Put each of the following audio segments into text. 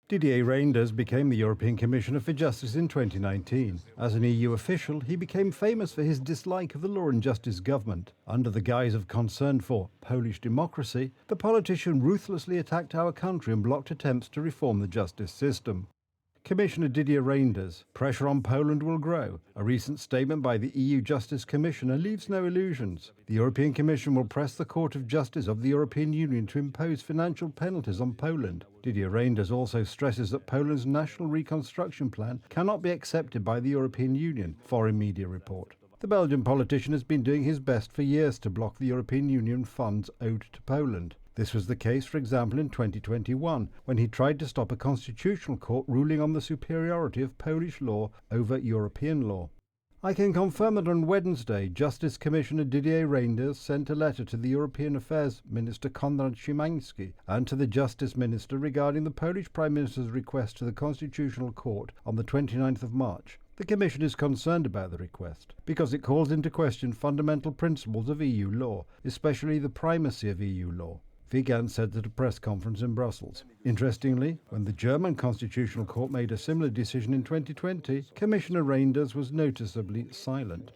Didier Reynders became the European Commissioner for Justice in 2019. As an EU official, he became famous for his dislike of the Law and Justice government. Under the guise of concern for Polish democracy, the politician ruthlessly attacked our country and blocked attempts to reform the justice system. Commissioner Didier Reynders: pressure on Poland will grow. A recent statement by the EU Justice Commissioner leaves no illusions. The European Commission will press the Court of Justice of the European Union to impose financial penalties on Poland. Didier Reynders also stresses that Poland's national reconstruction plan cannot be accepted by the European Union, foreign media report. The Belgian politician has been doing his best for years to block the European Union funds owed to Poland. This was the case, for example, in 2021, when he tried to stop a constitutional court ruling on the superiority of Polish law over European law. I can confirm that on Wednesday, Justice Commissioner Didier Reynders sent a letter to the European Affairs Minister Konrad Szymański and to the Justice Minister regarding the Polish Prime Minister's request to the Constitutional Court on the 29th of March. The Commission is concerned about the request because it calls into question fundamental principles of EU law, especially the primacy of EU law. Vigan said at a press conference in Brussels. Interestingly, when the German Constitutional Court made a similar decision in 2020, Commissioner Reynders was noticeably silent.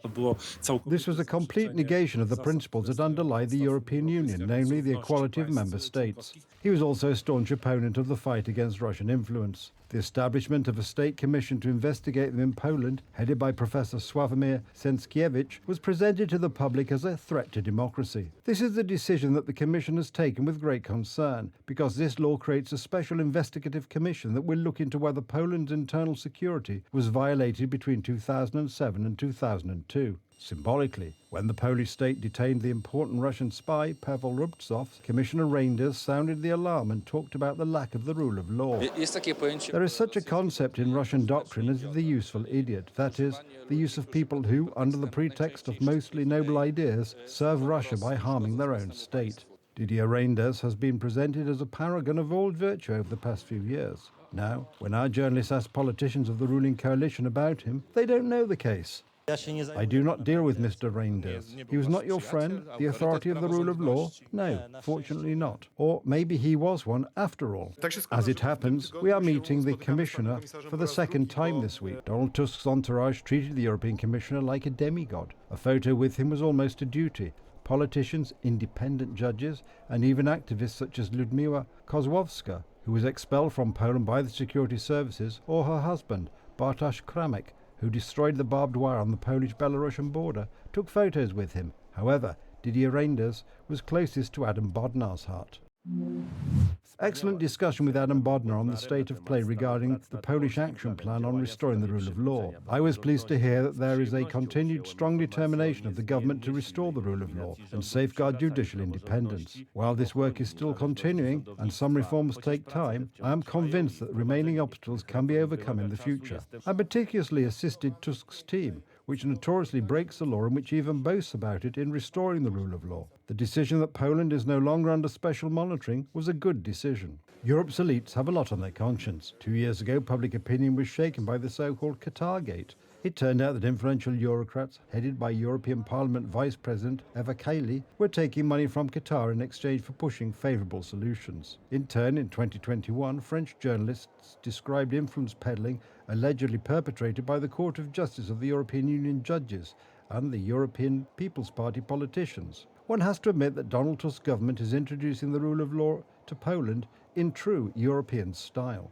This was a complete negation of the principles that underlie the European Union, namely the equality of member states. He was also a staunch opponent of the fight against Russian influence. The establishment of a state commission to investigate them in Poland, headed by Professor Sławomir Cęckiewicz, was presented to the public as a threat to democracy. This is the decision that the Commission has taken with great concern, because this law creates a special investigative commission that will look into whether Poland's internal security was violated between 2007 and 2002. Symbolically, when the Polish state detained the important Russian spy Pavel Rubtsov, Commissioner Reynders sounded the alarm and talked about the lack of the rule of law. There is such a concept in Russian doctrine as the useful idiot, that is, the use of people who, under the pretext of mostly noble ideas, serve Russia by harming their own state. Didier Reynders has been presented as a paragon of all virtue over the past few years. Now, when our journalists ask politicians of the ruling coalition about him, they don't know the case. I do not deal with Mr. Reynders. He was not your friend, the authority of the rule of law? No, fortunately not. Or maybe he was one after all. As it happens, we are meeting the Commissioner for the second time this week. Donald Tusk's entourage treated the European Commissioner like a demigod. A photo with him was almost a duty. Politicians, independent judges, and even activists such as Ludmiła Kozłowska, who was expelled from Poland by the security services, or her husband, Bartosz Kramek, who destroyed the barbed wire on the Polish-Belarusian border, took photos with him. However, Didier Reynders was closest to Adam Bodnar's heart. Excellent discussion with Adam Bodnar on the state of play regarding the Polish action plan on restoring the rule of law. I was pleased to hear that there is a continued strong determination of the government to restore the rule of law and safeguard judicial independence. While this work is still continuing and some reforms take time, I am convinced that remaining obstacles can be overcome in the future. I particularly assisted Tusk's team, which notoriously breaks the law and which even boasts about it in restoring the rule of law. The decision that Poland is no longer under special monitoring was a good decision. Europe's elites have a lot on their conscience. 2 years ago, public opinion was shaken by the so-called Qatargate. It turned out that influential Eurocrats, headed by European Parliament Vice President Eva Kaili, were taking money from Qatar in exchange for pushing favourable solutions. In turn, in 2021, French journalists described influence peddling allegedly perpetrated by the Court of Justice of the European Union judges and the European People's Party politicians. One has to admit that Donald Tusk's government is introducing the rule of law to Poland in true European style.